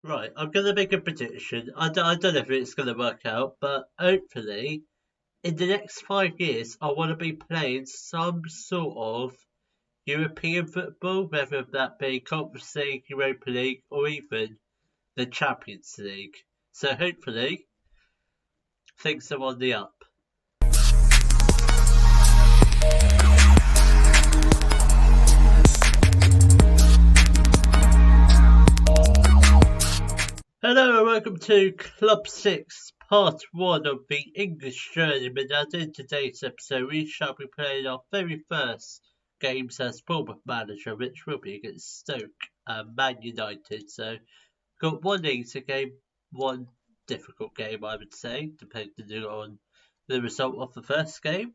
Right, I'm going to make a prediction. I don't know if it's going to work out, but hopefully, in the next 5 years, I want to be playing some sort of European football, whether that be Conference League, Europa League, or even the Champions League. So hopefully, things are on the up. Hello and welcome to Club 6, Part 1 of the English Journeyman, and in today's episode we shall be playing our very first games as Bournemouth manager, which will be against Stoke and Man United. So, got one easy game, one difficult game I would say, depending on the result of the first game.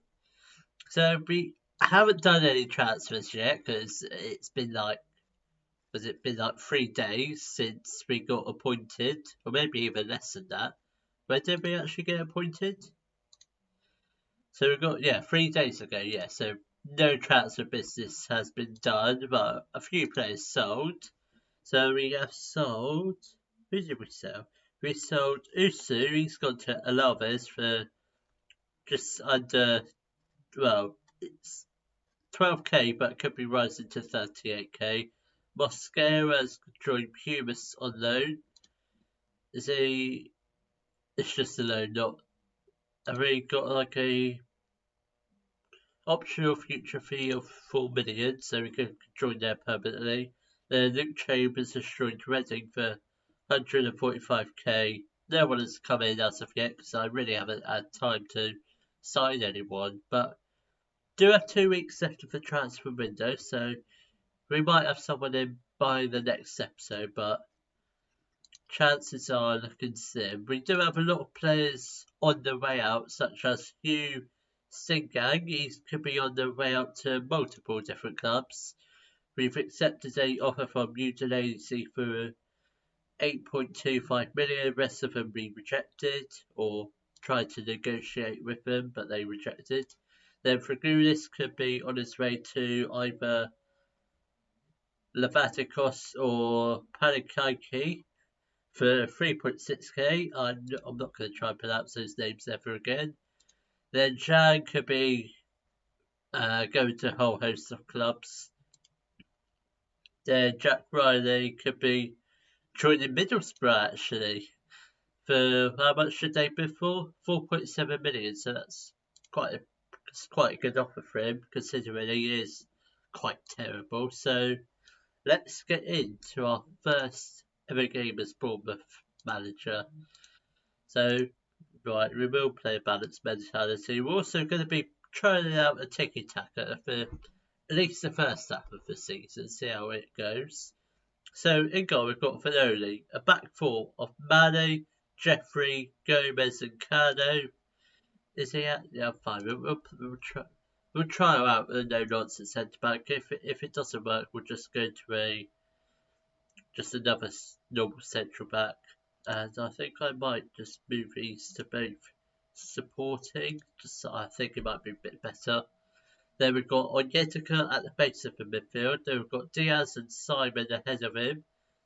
So we haven't done any transfers yet, because it's been like 3 days since we got appointed, or maybe even less than that. When did we actually get appointed? So we got 3 days ago. Yeah, so no transfer business has been done, but a few players sold. So we have sold. Who did we sell? We sold Usu. He's gone to Alaves for just under. Well, it's 12k, but it could be rising to 38k. Mosquera's joined Pumas on loan. It's just a loan, not. I've really got like a optional future fee of 4 million, so we can join there permanently. Then Luke Chambers has joined Reading for 145k. No one has come in as of yet because I really haven't had time to sign anyone, but do have 2 weeks left of the transfer window, so we might have someone in by the next episode, but chances are looking slim. We do have a lot of players on the way out, such as Hugh Singang. He could be on the way out to multiple different clubs. We've accepted a offer from Udinese for 8.25 million. The rest of them we rejected or tried to negotiate with them, but they rejected. Then Fragulis could be on his way to either Levatikos or Panikaki for 3.6k. I'm not going to try and pronounce those names ever again. Then Zhang could be going to a whole host of clubs. Then Jack Riley could be joining Middlesbrough actually. For how much should they bid for? 4.7 million. So that's quite a good offer for him, considering he is quite terrible. So let's get into our first ever game as Bournemouth manager. So, right, we will play a balanced mentality. We're also going to be trying out a tiki-taka for at least the first half of the season, see how it goes. So, in goal, we've got Vanoli, a back four of Mane, Jeffrey, Gomez, and Cano. Is he at? Yeah, fine. We'll try out a no-nonsense centre-back. If it doesn't work, we'll just go to just another normal central back. And I think I might just move these to both supporting. I think it might be a bit better. Then we've got Onyedika at the base of the midfield. Then we've got Diaz and Simon ahead of him.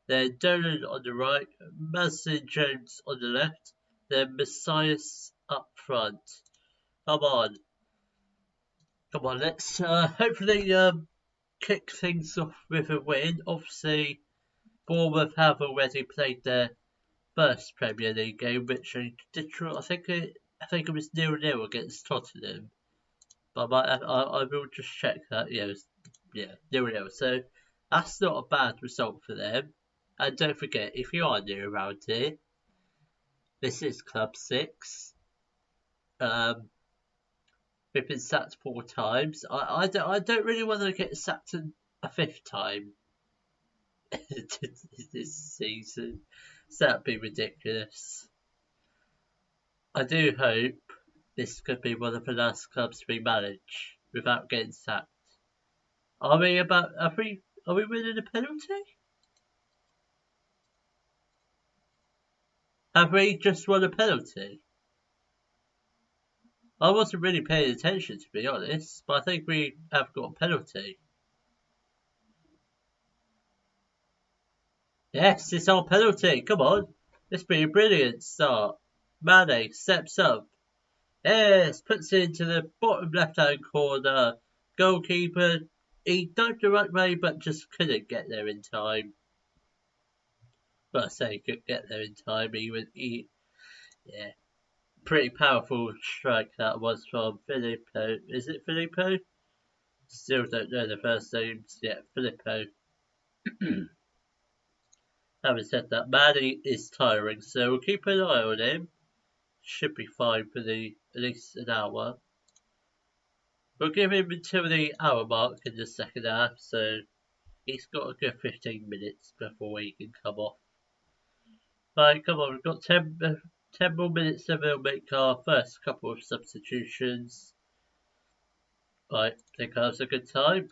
Then Dolan on the right. Maslin Jones on the left. Then Messias up front. Come on, let's hopefully kick things off with a win. Obviously, Bournemouth have already played their first Premier League game, which they did draw. I think it was 0-0 against Tottenham. But I will just check that. Yeah, 0-0. So that's not a bad result for them. And don't forget, if you are new around here, this is Club 6. We've been sacked 4 times. I don't really want to get sacked a 5th time this season. So that'd be ridiculous. I do hope this could be one of the last clubs we manage without getting sacked. Are we winning a penalty? Have we just won a penalty? I wasn't really paying attention, to be honest, but I think we have got a penalty. Yes, it's our penalty. Come on. This be a brilliant start. Mane steps up. Yes, puts it into the bottom left-hand corner. Goalkeeper, he dived the right way, but just couldn't get there in time. Well, I say he couldn't get there in time. Yeah, pretty powerful strike that was from Filippo. Is it Filippo? Still don't know the first names yet. Filippo. Having said that, Manny is tiring, so we'll keep an eye on him. Should be fine for at least an hour. We'll give him until the hour mark in the second half, so he's got a good 15 minutes before he can come off. Right, come on, we've got 10 more minutes and we'll make our first couple of substitutions. Right, I think that's a good time.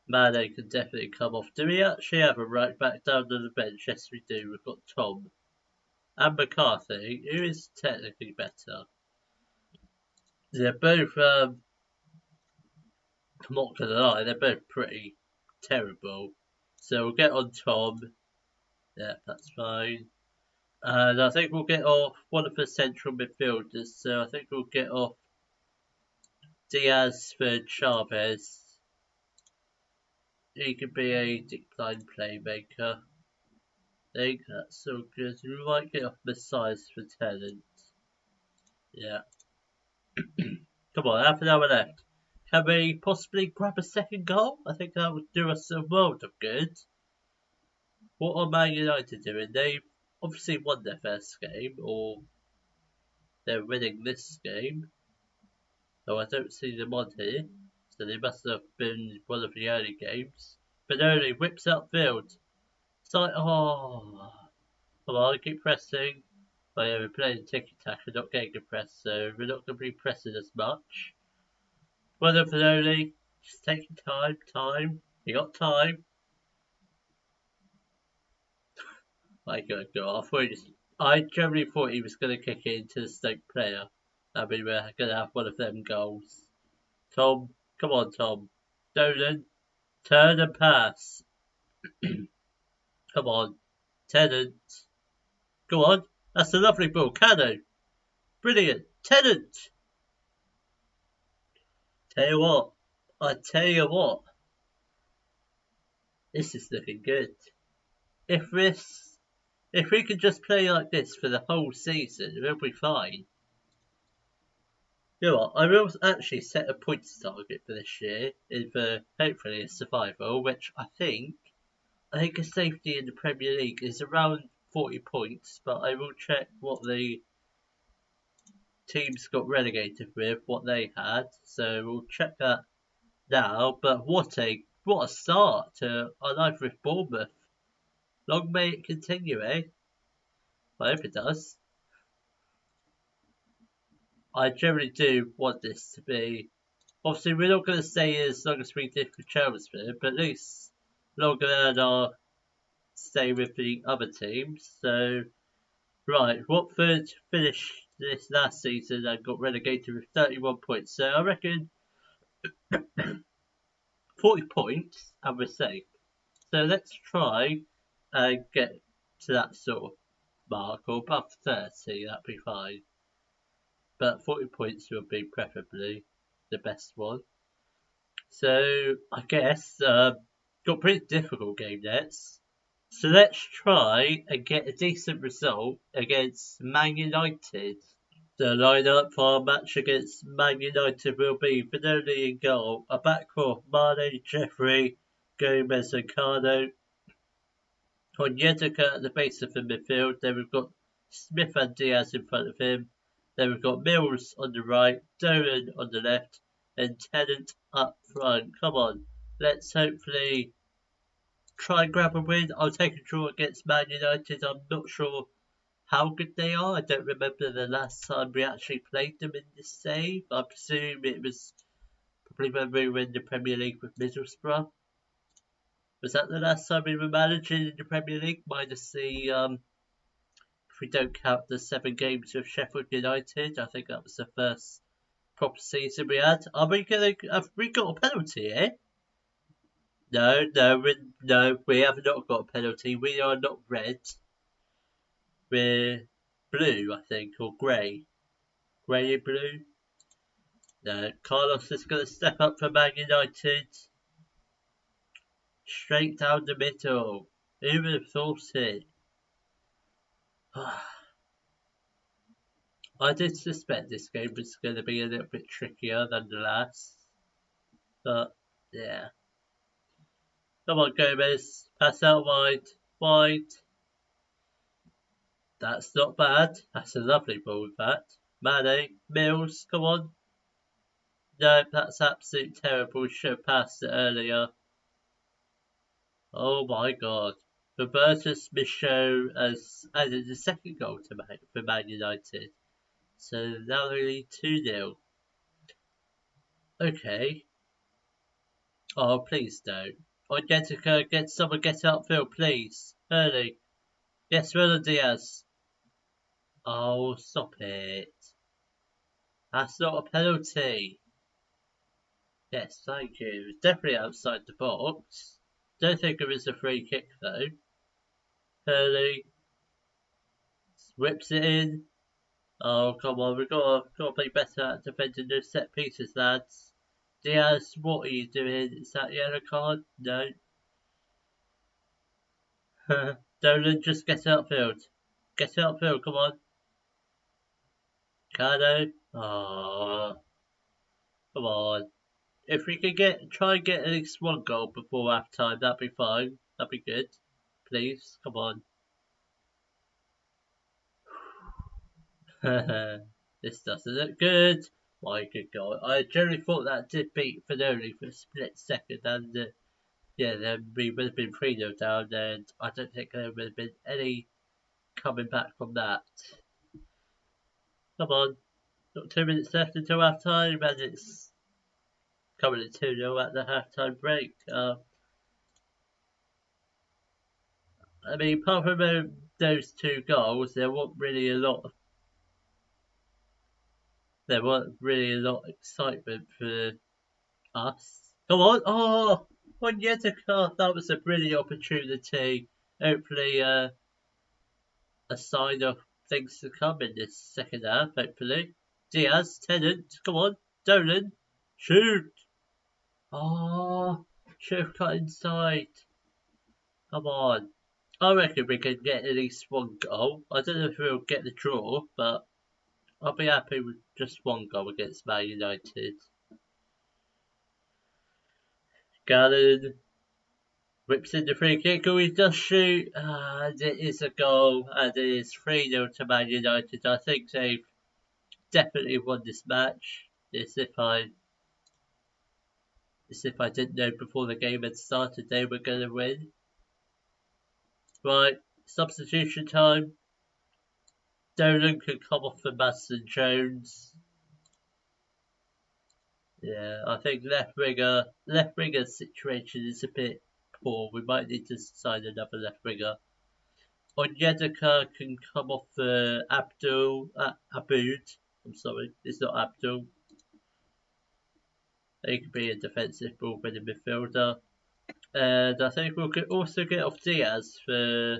Mane can definitely come off. Do we actually have a right back down on the bench? Yes, we do. We've got Tom and McCarthy, who is technically better. They're both, I'm not gonna lie, they're both pretty terrible. So we'll get on Tom. Yeah, that's fine. And I think we'll get off one of the central midfielders. So I think we'll get off Diaz for Chavez. He could be a decline playmaker. I think that's so good. We might get off Messiahs for Tennant. Yeah. Come on, half an hour left. Can we possibly grab a second goal? I think that would do us a world of good. What are Man United doing? They've obviously won their first game, or they're winning this game. Though I don't see them on here, so they must have been one of the early games. Benoni whips upfield. It's like, oh, come on, keep pressing. Oh yeah, we're playing tiki-taka, we're not getting a press, so we're not going to be pressing as much. Well done, Benoni. Just taking time. You got time. My God, I generally thought he was going to kick it into the Stoke player. I mean, we're going to have one of them goals. Tom, come on, Tom. Dolan, turn and pass. Come on. Tennant. Go on. That's a lovely ball. Cano. Brilliant. Tennant. I tell you what. This is looking good. If we could just play like this for the whole season, we'll be fine. You know what? I will actually set a points target for this year, for hopefully a survival, which I think a safety in the Premier League is around 40 points, but I will check what the teams got relegated with, what they had. So we'll check that now. But what a start to our life with Bournemouth. Long may it continue, eh? I hope it does. I generally do want this to be. Obviously, we're not going to stay as long as we did with Chelmsford, but at least longer than our stay with the other teams. So, right, Watford finished this last season and got relegated with 31 points. So I reckon 40 points and we're safe. So let's try and get to that sort of mark, or above 30, that'd be fine. But 40 points would be preferably the best one. So I guess got pretty difficult game nets. So let's try and get a decent result against Man United. The lineup for our match against Man United will be Benoni in goal, a back four, Mane, Jeffrey, Gomez and Cano. Onyedika at the base of the midfield. Then we've got Smith and Diaz in front of him. Then we've got Mills on the right, Dolan on the left, and Tennant up front. Come on, let's hopefully try and grab a win. I'll take a draw against Man United. I'm not sure how good they are. I don't remember the last time we actually played them in this save. I presume it was probably when we were in the Premier League with Middlesbrough. Was that the last time we were managing in the Premier League? Minus the, if we don't count the 7 games with Sheffield United, I think that was the first proper season we had. Have we got a penalty here? No, we have not got a penalty. We are not red. We're blue, I think, or grey. Grey and blue. No, Carlos is going to step up for Man United. Straight down the middle. Who would have thought it? I did suspect this game was going to be a little bit trickier than the last. But, yeah. Come on, Gomez. Pass out wide. Wide. That's not bad. That's a lovely ball, that. Mane. Mills. Come on. No, that's absolutely terrible. Should have passed it earlier. Oh my god. Robertus Michaud has added the second goal for Man United. So now they lead 2-0. Okay. Oh, please don't. Onyedika, someone get upfield, please. Early. Yes, Ronald Diaz. Oh, stop it. That's not a penalty. Yes, thank you. It's definitely outside the box. Don't think it was a free kick, though. Hurley whips it in. Oh, come on, we've got to be better at defending those set pieces, lads. Diaz, what are you doing? Is that yellow card? No. Dolan, just get outfield. Get outfield, come on. Cano. Oh, come on. If we can try and get at least one goal before half time, that'd be fine. That'd be good. Please, come on. This doesn't look good. My good God. I generally thought that did beat Fedoli for a split second, and then we would have been 3-0 down, and I don't think there would have been any coming back from that. Come on. Got 2 minutes left until half time, and it's coming at 2-0 at the half time break. I mean, apart from those 2 goals, there weren't really a lot of excitement for us. Come on! Oh! Onyedika! That was a brilliant opportunity. Hopefully, a sign of things to come in this second half, hopefully. Diaz, Tennant, come on. Dolan, shoot! Oh! Should have cut inside. Come on. I reckon we can get at least one goal. I don't know if we'll get the draw, but I'll be happy with just one goal against Man United. Gallon whips in the free kick. Oh, he does shoot. And it is a goal. And it is 3-0 to Man United. I think they've definitely won this match. As if I didn't know before the game had started they were going to win. Right, substitution time. Dolan can come off for Mason Jones. Yeah, I think left winger situation is a bit poor. We might need to sign another left winger. Onyedika can come off for Aboud. I'm sorry, it's not Abdul. He could be a defensive ball-winning midfielder. And I think we'll also get off Diaz for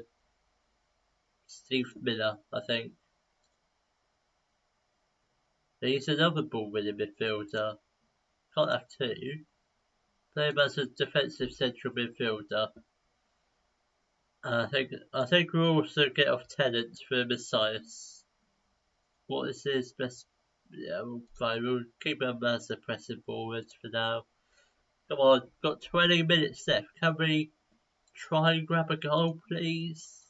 Steve Miller, I think. He's another ball-winning midfielder. Can't have 2. Play him as a defensive central midfielder. I think we'll also get off Tennant for Messias. What is his best? Yeah, we'll keep him as a pressing forward for now. Come on, got 20 minutes left. Can we try and grab a goal, please?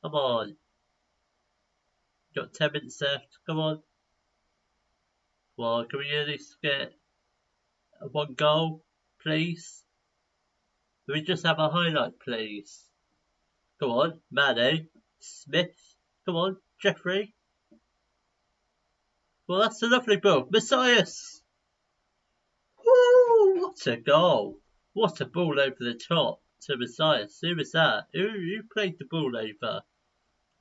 Come on. Got 10 minutes left. Come on. Well, can we at least get one goal, please? Can we just have a highlight, please? Come on, Mane, Smith. Come on, Jeffrey. Well, that's a lovely ball. Messias! Woo! What a goal. What a ball over the top to Messias. Who was that? Who played the ball over?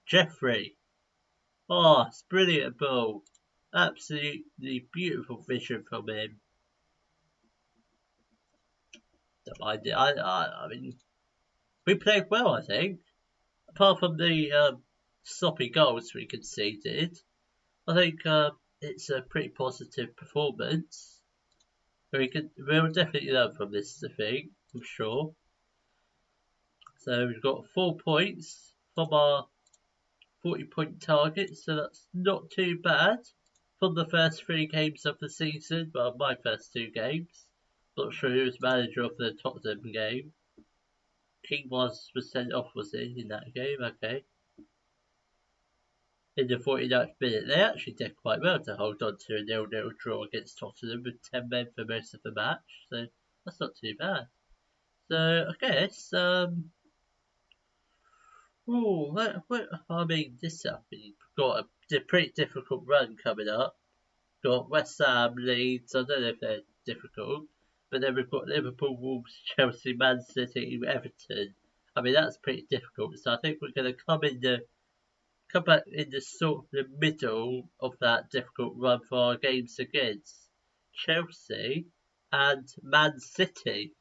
Jeffrey. Oh, it's brilliant ball. Absolutely beautiful vision from him. don't mind it. I mean, we played well, I think. Apart from the sloppy goals we conceded, I think it's a pretty positive performance. We'll definitely learn from this, I think, I'm sure. So we've got 4 points from our 40-point target, so that's not too bad from the first 3 games of the season. Well, my first 2 games. Not sure who was manager of the Tottenham game. King was sent off, was he, in that game? Okay. In the 49th minute, they actually did quite well to hold on to a 0-0 draw against Tottenham with 10 men for most of the match, so that's not too bad. So I guess, I mean, we've got a pretty difficult run coming up. Got West Ham, Leeds, I don't know if they're difficult, but then we've got Liverpool, Wolves, Chelsea, Man City, Everton. I mean, that's pretty difficult, so I think we're going to come back in the sort of the middle of that difficult run for our games against Chelsea and Man City.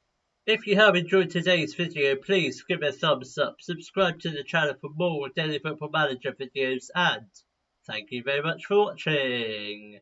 If you have enjoyed today's video, please give it a thumbs up, subscribe to the channel for more Daily Football Manager videos, and thank you very much for watching.